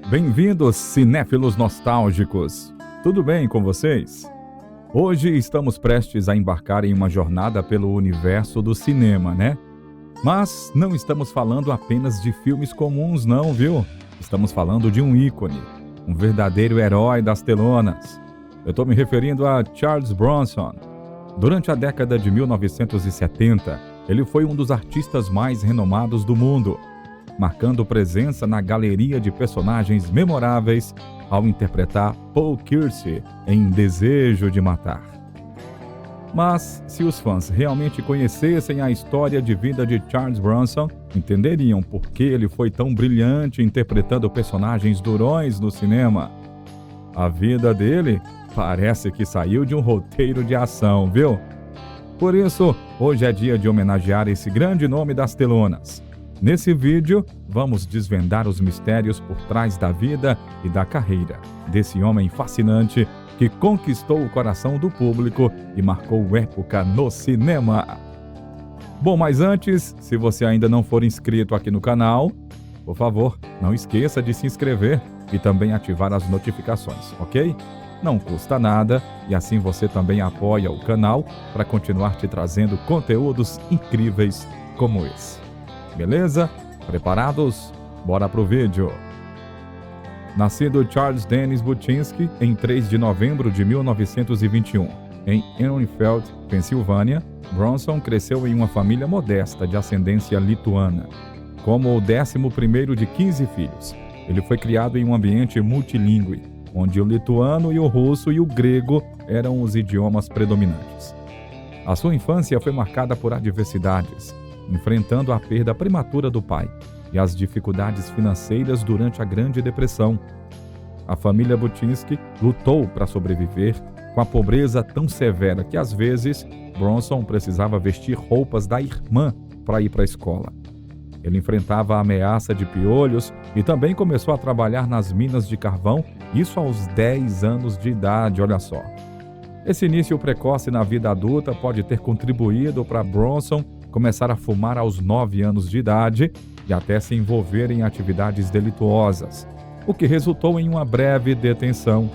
Bem-vindos, cinéfilos nostálgicos! Tudo bem com vocês? Hoje estamos prestes a embarcar em uma jornada pelo universo do cinema, né? Mas não estamos falando apenas de filmes comuns, não, viu? Estamos falando de um ícone, um verdadeiro herói das telonas. Eu estou me referindo a Charles Bronson. Durante a década de 1970, ele foi um dos artistas mais renomados do mundo, marcando presença na galeria de personagens memoráveis ao interpretar Paul Kersey em Desejo de Matar. Mas, se os fãs realmente conhecessem a história de vida de Charles Bronson, entenderiam por que ele foi tão brilhante interpretando personagens durões no cinema. A vida dele parece que saiu de um roteiro de ação, viu? Por isso, hoje é dia de homenagear esse grande nome das telonas. Nesse vídeo, vamos desvendar os mistérios por trás da vida e da carreira desse homem fascinante que conquistou o coração do público e marcou época no cinema. Bom, mas antes, se você ainda não for inscrito aqui no canal, por favor, não esqueça de se inscrever e também ativar as notificações, ok? Não custa nada e assim você também apoia o canal para continuar te trazendo conteúdos incríveis como esse. Beleza? Preparados? Bora pro vídeo! Nascido Charles Dennis Buczynski em 3 de novembro de 1921, em Enfield, Pensilvânia, Bronson cresceu em uma família modesta de ascendência lituana. Como o 11º de 15 filhos, ele foi criado em um ambiente multilingüe, onde o lituano e o russo e o grego eram os idiomas predominantes. A sua infância foi marcada por adversidades, enfrentando a perda prematura do pai e as dificuldades financeiras durante a Grande Depressão. A família Buczynski lutou para sobreviver com a pobreza tão severa que, às vezes, Bronson precisava vestir roupas da irmã para ir para a escola. Ele enfrentava a ameaça de piolhos e também começou a trabalhar nas minas de carvão, isso aos 10 anos de idade, olha só. Esse início precoce na vida adulta pode ter contribuído para Bronson começar a fumar aos 9 anos de idade e até se envolver em atividades delituosas, o que resultou em uma breve detenção.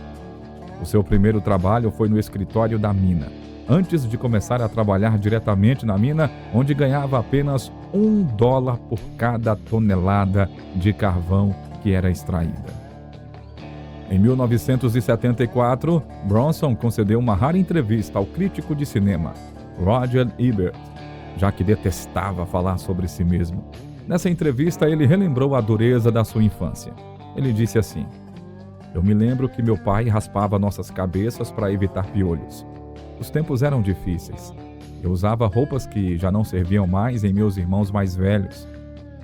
O seu primeiro trabalho foi no escritório da mina, antes de começar a trabalhar diretamente na mina, onde ganhava apenas $1 por cada tonelada de carvão que era extraída. Em 1974, Bronson concedeu uma rara entrevista ao crítico de cinema, Roger Ebert, já que detestava falar sobre si mesmo. Nessa entrevista, ele relembrou a dureza da sua infância. Ele disse assim: "Eu me lembro que meu pai raspava nossas cabeças para evitar piolhos. Os tempos eram difíceis. Eu usava roupas que já não serviam mais em meus irmãos mais velhos.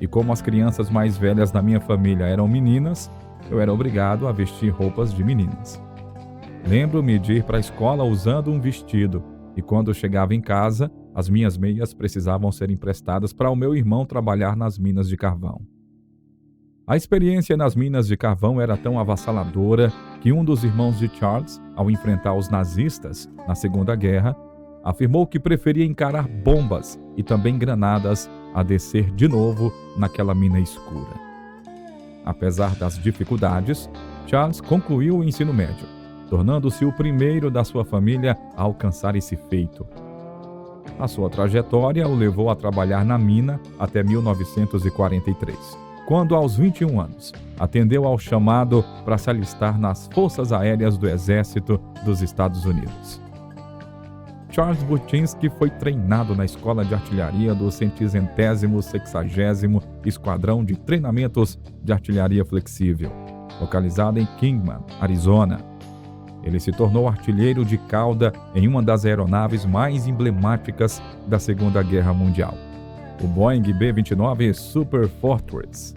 E como as crianças mais velhas da minha família eram meninas, eu era obrigado a vestir roupas de meninas. Lembro-me de ir para a escola usando um vestido, e quando eu chegava em casa, as minhas meias precisavam ser emprestadas para o meu irmão trabalhar nas minas de carvão." A experiência nas minas de carvão era tão avassaladora que um dos irmãos de Charles, ao enfrentar os nazistas na Segunda Guerra, afirmou que preferia encarar bombas e também granadas a descer de novo naquela mina escura. Apesar das dificuldades, Charles concluiu o ensino médio, tornando-se o primeiro da sua família a alcançar esse feito. A sua trajetória o levou a trabalhar na mina até 1943, quando, aos 21 anos, atendeu ao chamado para se alistar nas Forças Aéreas do Exército dos Estados Unidos. Charles Buczynski foi treinado na Escola de Artilharia do 160º Esquadrão de Treinamentos de Artilharia Flexível, localizado em Kingman, Arizona. Ele se tornou artilheiro de cauda em uma das aeronaves mais emblemáticas da Segunda Guerra Mundial, o Boeing B-29 Super Fortress.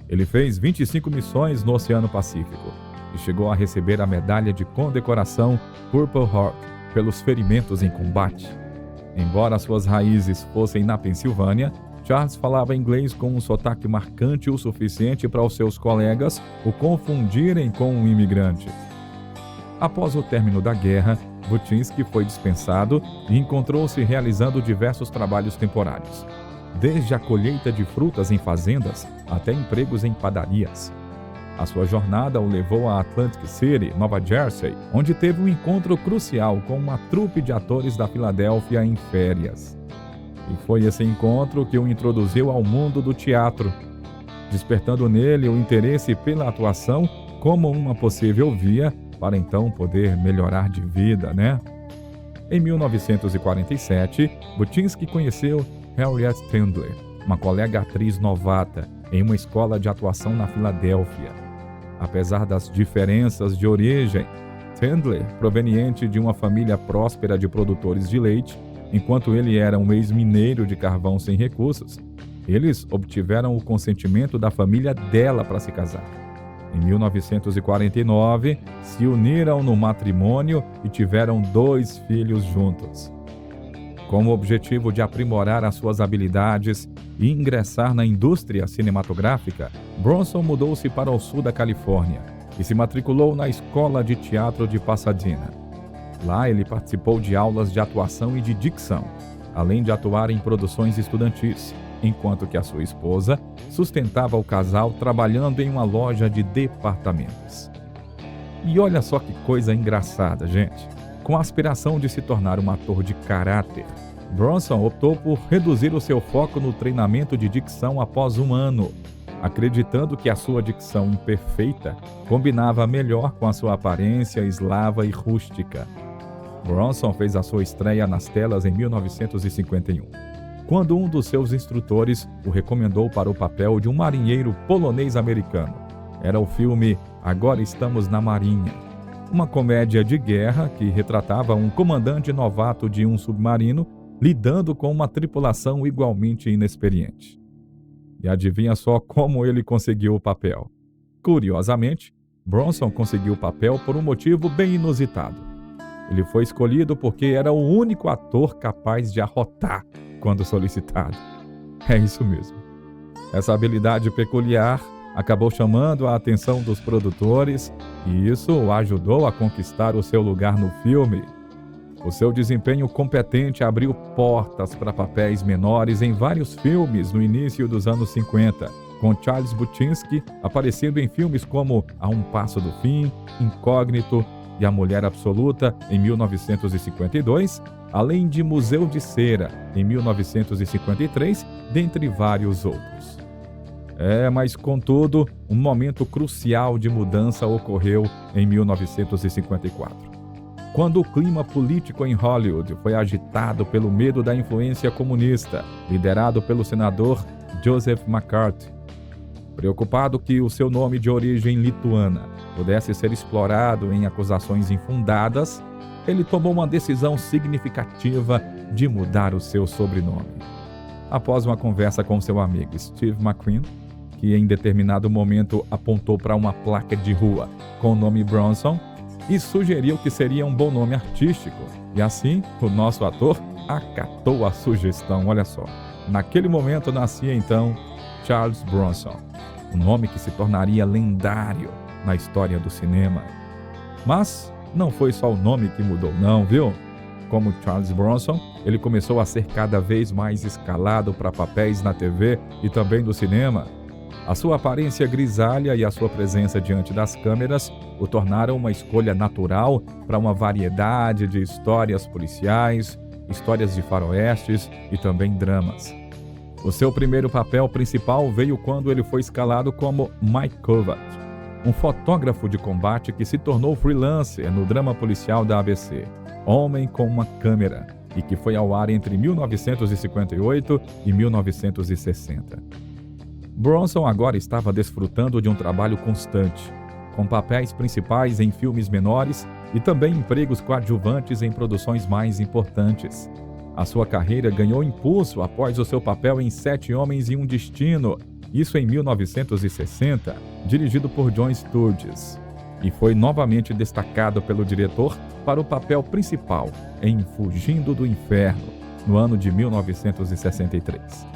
Ele fez 25 missões no Oceano Pacífico e chegou a receber a medalha de condecoração Purple Heart pelos ferimentos em combate. Embora suas raízes fossem na Pensilvânia, Charles falava inglês com um sotaque marcante o suficiente para os seus colegas o confundirem com um imigrante. Após o término da guerra, Buczynski foi dispensado e encontrou-se realizando diversos trabalhos temporários, desde a colheita de frutas em fazendas até empregos em padarias. A sua jornada o levou a Atlantic City, Nova Jersey, onde teve um encontro crucial com uma trupe de atores da Filadélfia em férias. E foi esse encontro que o introduziu ao mundo do teatro, despertando nele o interesse pela atuação como uma possível via para então poder melhorar de vida, né? Em 1947, Buczynski conheceu Harriet Tendler, uma colega atriz novata, em uma escola de atuação na Filadélfia. Apesar das diferenças de origem, Tendler, proveniente de uma família próspera de produtores de leite, enquanto ele era um ex-mineiro de carvão sem recursos, eles obtiveram o consentimento da família dela para se casar. Em 1949, se uniram no matrimônio e tiveram 2 filhos juntos. Com o objetivo de aprimorar as suas habilidades e ingressar na indústria cinematográfica, Bronson mudou-se para o sul da Califórnia e se matriculou na Escola de Teatro de Pasadena. Lá ele participou de aulas de atuação e de dicção, além de atuar em produções estudantis, enquanto que a sua esposa sustentava o casal trabalhando em uma loja de departamentos. E olha só que coisa engraçada, gente. Com a aspiração de se tornar um ator de caráter, Bronson optou por reduzir o seu foco no treinamento de dicção após 1 ano, acreditando que a sua dicção imperfeita combinava melhor com a sua aparência eslava e rústica. Bronson fez a sua estreia nas telas em 1951, quando um dos seus instrutores o recomendou para o papel de um marinheiro polonês-americano. Era o filme Agora Estamos na Marinha, uma comédia de guerra que retratava um comandante novato de um submarino lidando com uma tripulação igualmente inexperiente. E adivinha só como ele conseguiu o papel? Curiosamente, Bronson conseguiu o papel por um motivo bem inusitado. Ele foi escolhido porque era o único ator capaz de arrotar quando solicitado. É isso mesmo. Essa habilidade peculiar acabou chamando a atenção dos produtores e isso o ajudou a conquistar o seu lugar no filme. O seu desempenho competente abriu portas para papéis menores em vários filmes no início dos anos 50, com Charles Buczynski aparecendo em filmes como A Um Passo do Fim, Incógnito e A Mulher Absoluta, em 1952, além de Museu de Cera, em 1953, dentre vários outros. Mas contudo, um momento crucial de mudança ocorreu em 1954. Quando o clima político em Hollywood foi agitado pelo medo da influência comunista, liderado pelo senador Joseph McCarthy. Preocupado que o seu nome de origem lituana pudesse ser explorado em acusações infundadas, ele tomou uma decisão significativa de mudar o seu sobrenome. Após uma conversa com seu amigo Steve McQueen, que em determinado momento apontou para uma placa de rua com o nome Bronson e sugeriu que seria um bom nome artístico. E assim, o nosso ator acatou a sugestão, olha só. Naquele momento nascia então Charles Bronson, um nome que se tornaria lendário na história do cinema. Mas não foi só o nome que mudou não, viu? Como Charles Bronson, ele começou a ser cada vez mais escalado para papéis na TV e também no cinema. A sua aparência grisalha e a sua presença diante das câmeras o tornaram uma escolha natural para uma variedade de histórias policiais, histórias de faroestes e também dramas. O seu primeiro papel principal veio quando ele foi escalado como Mike Kovac, um fotógrafo de combate que se tornou freelancer no drama policial da ABC, Homem com uma Câmera, e que foi ao ar entre 1958 e 1960. Bronson agora estava desfrutando de um trabalho constante, com papéis principais em filmes menores e também empregos coadjuvantes em produções mais importantes. A sua carreira ganhou impulso após o seu papel em 7 Homens e um Destino, isso em 1960, dirigido por John Sturges, e foi novamente destacado pelo diretor para o papel principal em Fugindo do Inferno, no ano de 1963.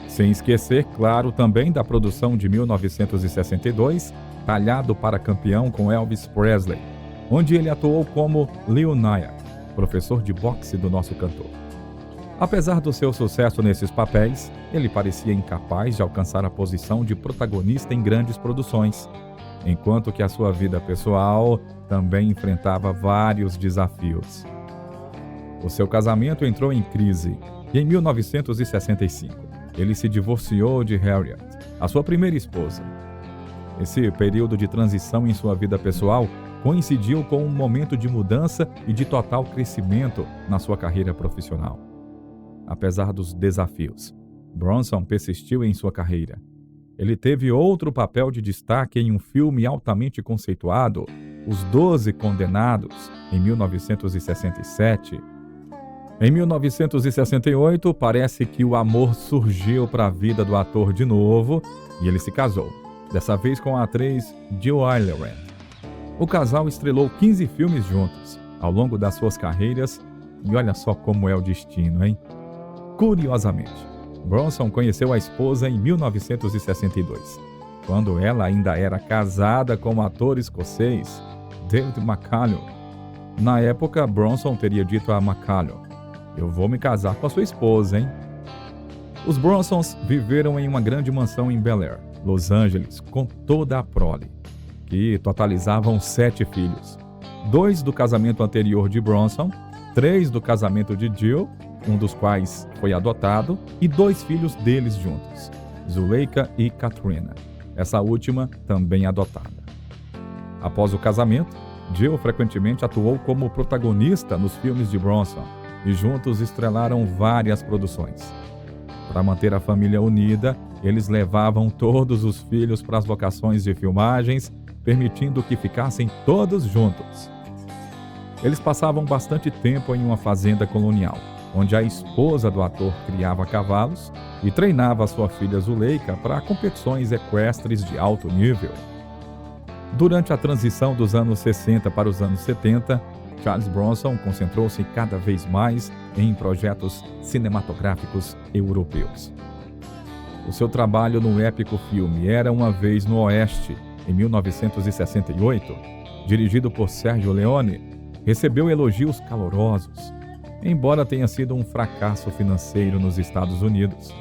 Sem esquecer, claro, também da produção de 1962, Talhado para Campeão com Elvis Presley, onde ele atuou como Leo Nyack, professor de boxe do nosso cantor. Apesar do seu sucesso nesses papéis, ele parecia incapaz de alcançar a posição de protagonista em grandes produções. enquanto que a sua vida pessoal também enfrentava vários desafios. O seu casamento entrou em crise e em 1965 ele se divorciou de Harriet, a sua primeira esposa. Esse período de transição em sua vida pessoal coincidiu com um momento de mudança e de total crescimento na sua carreira profissional. Apesar dos desafios, Bronson persistiu em sua carreira. Ele teve outro papel de destaque em um filme altamente conceituado, Os 12 Condenados, em 1967. Em 1968, parece que o amor surgiu para a vida do ator de novo e ele se casou, dessa vez com a atriz Jill Eilerand. O casal estrelou 15 filmes juntos ao longo das suas carreiras e olha só como é o destino, hein? Curiosamente, Bronson conheceu a esposa em 1962, quando ela ainda era casada com o ator escocês David McCallum. Na época, Bronson teria dito a McCallum: "Eu vou me casar com a sua esposa, hein?" Os Bronsons viveram em uma grande mansão em Bel Air, Los Angeles, com toda a prole, que totalizavam 7 filhos. 2 do casamento anterior de Bronson, 3 do casamento de Jill, um dos quais foi adotado, e 2 filhos deles juntos, Zuleika e Katrina, essa última também adotada. Após o casamento, Jill frequentemente atuou como protagonista nos filmes de Bronson e juntos estrelaram várias produções. Para manter a família unida, eles levavam todos os filhos para as locações de filmagens, permitindo que ficassem todos juntos. Eles passavam bastante tempo em uma fazenda colonial, onde a esposa do ator criava cavalos e treinava sua filha Zuleika para competições equestres de alto nível. Durante a transição dos anos 60 para os anos 70, Charles Bronson concentrou-se cada vez mais em projetos cinematográficos europeus. O seu trabalho no épico filme Era Uma Vez no Oeste, em 1968, dirigido por Sergio Leone, recebeu elogios calorosos, embora tenha sido um fracasso financeiro nos Estados Unidos.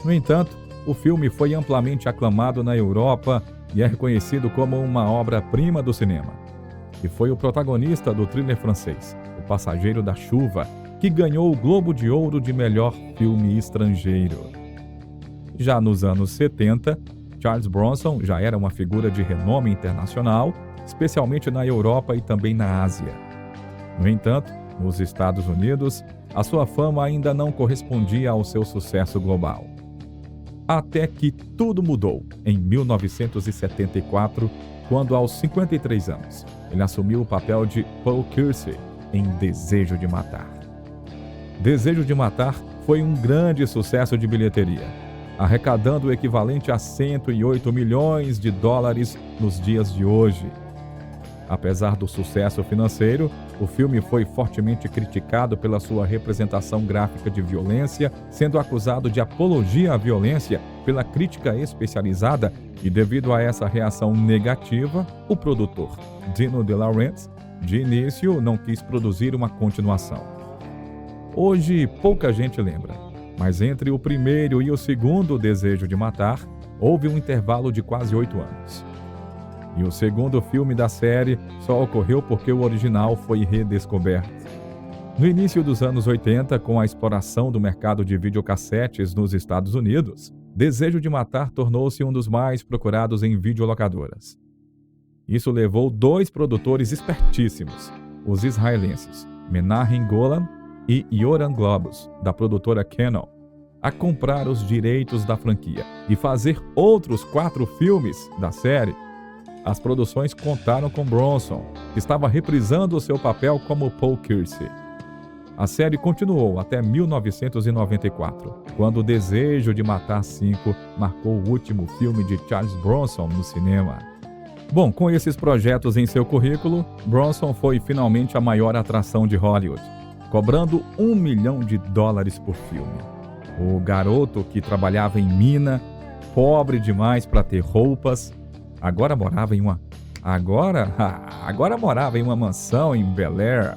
No entanto, o filme foi amplamente aclamado na Europa e é reconhecido como uma obra-prima do cinema. E foi o protagonista do thriller francês, O Passageiro da Chuva, que ganhou o Globo de Ouro de melhor filme estrangeiro. Já nos anos 70, Charles Bronson já era uma figura de renome internacional, especialmente na Europa e também na Ásia. No entanto, nos Estados Unidos, a sua fama ainda não correspondia ao seu sucesso global. Até que tudo mudou em 1974, quando, aos 53 anos, ele assumiu o papel de Paul Kersey em Desejo de Matar. Desejo de Matar foi um grande sucesso de bilheteria, arrecadando o equivalente a 108 milhões de dólares nos dias de hoje. Apesar do sucesso financeiro, o filme foi fortemente criticado pela sua representação gráfica de violência, sendo acusado de apologia à violência pela crítica especializada, e devido a essa reação negativa, o produtor, Dino De Laurentiis, de início não quis produzir uma continuação. Hoje pouca gente lembra, mas entre o primeiro e o segundo Desejo de Matar, houve um intervalo de quase 8 anos. E o segundo filme da série só ocorreu porque o original foi redescoberto. No início dos anos 80, com a exploração do mercado de videocassetes nos Estados Unidos, Desejo de Matar tornou-se um dos mais procurados em videolocadoras. Isso levou 2 produtores espertíssimos, os israelenses Menahem Golan e Yoram Globus, da produtora Canon, a comprar os direitos da franquia e fazer outros 4 filmes da série. As produções contaram com Bronson, que estava reprisando o seu papel como Paul Kersey. A série continuou até 1994, quando Desejo de Matar 5 marcou o último filme de Charles Bronson no cinema. Bom, com esses projetos em seu currículo, Bronson foi finalmente a maior atração de Hollywood, cobrando $1 milhão por filme. O garoto que trabalhava em mina, pobre demais para ter roupas, agora morava em uma mansão em Bel Air.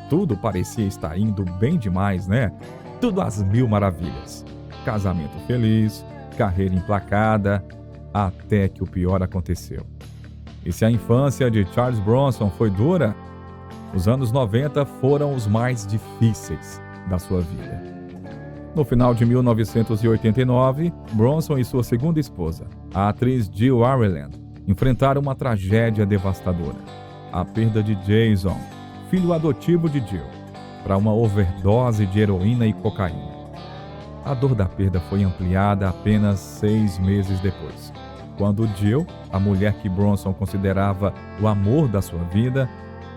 Tudo parecia estar indo bem demais, né? Tudo às mil maravilhas. Casamento feliz, carreira emplacada, até que o pior aconteceu. E se a infância de Charles Bronson foi dura, os anos 90 foram os mais difíceis da sua vida. No final de 1989, Bronson e sua segunda esposa, a atriz Jill Ireland, enfrentaram uma tragédia devastadora: a perda de Jason, filho adotivo de Jill, para uma overdose de heroína e cocaína. A dor da perda foi ampliada apenas 6 meses depois, quando Jill, a mulher que Bronson considerava o amor da sua vida,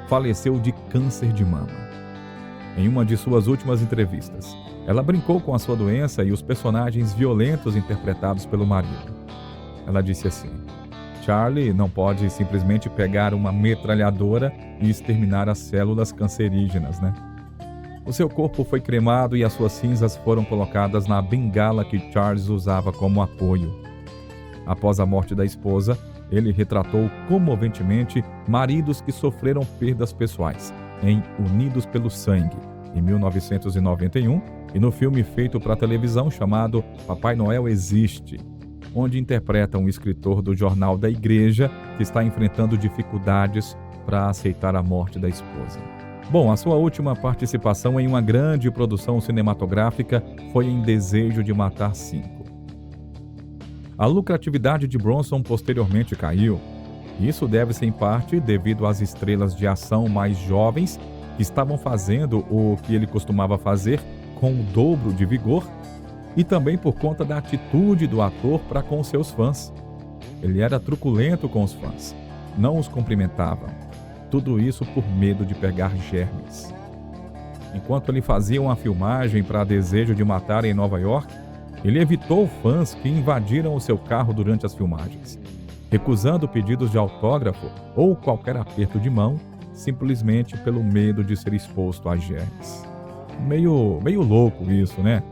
faleceu de câncer de mama. Em uma de suas últimas entrevistas, ela brincou com a sua doença e os personagens violentos interpretados pelo marido. Ela disse assim: Charlie não pode simplesmente pegar uma metralhadora e exterminar as células cancerígenas, né? O seu corpo foi cremado e as suas cinzas foram colocadas na bengala que Charles usava como apoio. Após a morte da esposa, ele retratou comoventemente maridos que sofreram perdas pessoais em Unidos pelo Sangue, em 1991, e no filme feito para televisão chamado Papai Noel Existe, onde interpreta um escritor do jornal da igreja que está enfrentando dificuldades para aceitar a morte da esposa. Bom, a sua última participação em uma grande produção cinematográfica foi em Desejo de Matar 5. A lucratividade de Bronson posteriormente caiu. Isso deve-se em parte devido às estrelas de ação mais jovens que estavam fazendo o que ele costumava fazer com o dobro de vigor, e também por conta da atitude do ator para com seus fãs. Ele era truculento com os fãs, não os cumprimentava. Tudo isso por medo de pegar germes. Enquanto ele fazia uma filmagem para Desejo de Matar em Nova York, ele evitou fãs que invadiram o seu carro durante as filmagens, recusando pedidos de autógrafo ou qualquer aperto de mão, simplesmente pelo medo de ser exposto a germes. Meio louco isso, né?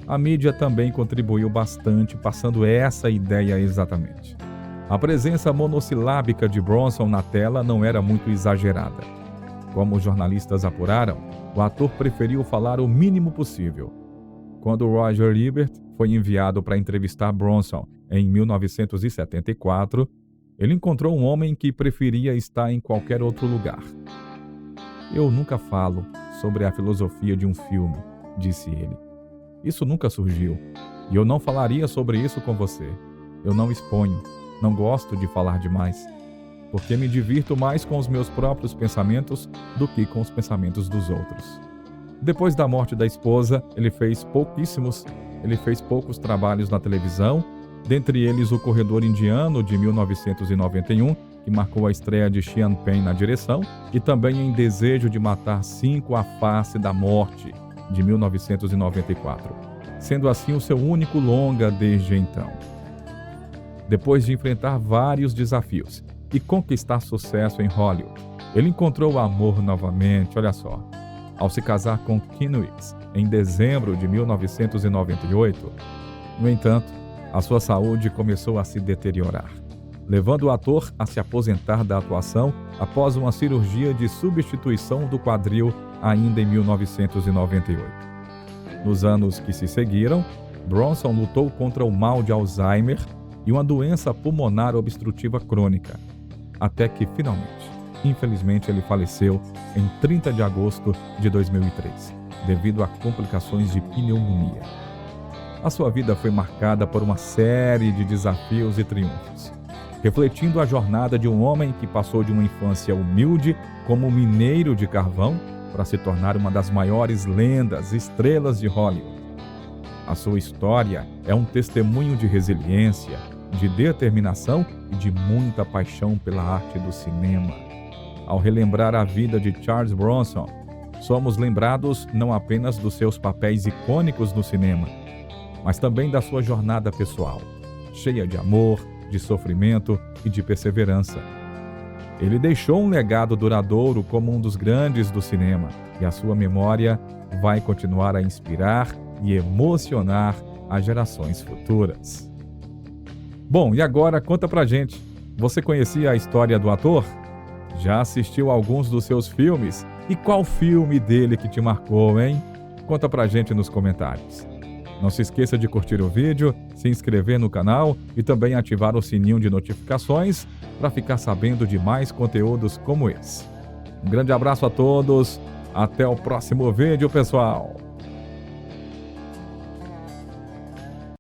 A mídia também contribuiu bastante, passando essa ideia exatamente. A presença monossilábica de Bronson na tela não era muito exagerada. Como os jornalistas apuraram, o ator preferiu falar o mínimo possível. Quando Roger Ebert foi enviado para entrevistar Bronson em 1974, ele encontrou um homem que preferia estar em qualquer outro lugar. Eu nunca falo sobre a filosofia de um filme, disse ele. Isso nunca surgiu, e eu não falaria sobre isso com você. Eu não exponho, não gosto de falar demais, porque me divirto mais com os meus próprios pensamentos do que com os pensamentos dos outros. Depois da morte da esposa, ele fez poucos trabalhos na televisão, dentre eles O Corredor Indiano, de 1991, que marcou a estreia de Sean Penn na direção, e também em Desejo de Matar 5, A Face da Morte, de 1994, sendo assim o seu único longa desde então. Depois de enfrentar vários desafios e conquistar sucesso em Hollywood, ele encontrou o amor novamente, olha só, ao se casar com Keanu Reeves em dezembro de 1998. No entanto, a sua saúde começou a se deteriorar, levando o ator a se aposentar da atuação após uma cirurgia de substituição do quadril ainda em 1998. Nos anos que se seguiram, Bronson lutou contra o mal de Alzheimer e uma doença pulmonar obstrutiva crônica, até que finalmente, infelizmente, ele faleceu em 30 de agosto de 2003, devido a complicações de pneumonia. A sua vida foi marcada por uma série de desafios e triunfos, refletindo a jornada de um homem que passou de uma infância humilde como mineiro de carvão para se tornar uma das maiores lendas, estrelas de Hollywood. A sua história é um testemunho de resiliência, de determinação e de muita paixão pela arte do cinema. Ao relembrar a vida de Charles Bronson, somos lembrados não apenas dos seus papéis icônicos no cinema, mas também da sua jornada pessoal, cheia de amor, de sofrimento e de perseverança. Ele deixou um legado duradouro como um dos grandes do cinema, e a sua memória vai continuar a inspirar e emocionar as gerações futuras. Bom, e agora conta pra gente, você conhecia a história do ator? Já assistiu a alguns dos seus filmes? E qual filme dele que te marcou, hein? Conta pra gente nos comentários. Não se esqueça de curtir o vídeo, se inscrever no canal e também ativar o sininho de notificações para ficar sabendo de mais conteúdos como esse. Um grande abraço a todos, até o próximo vídeo, pessoal!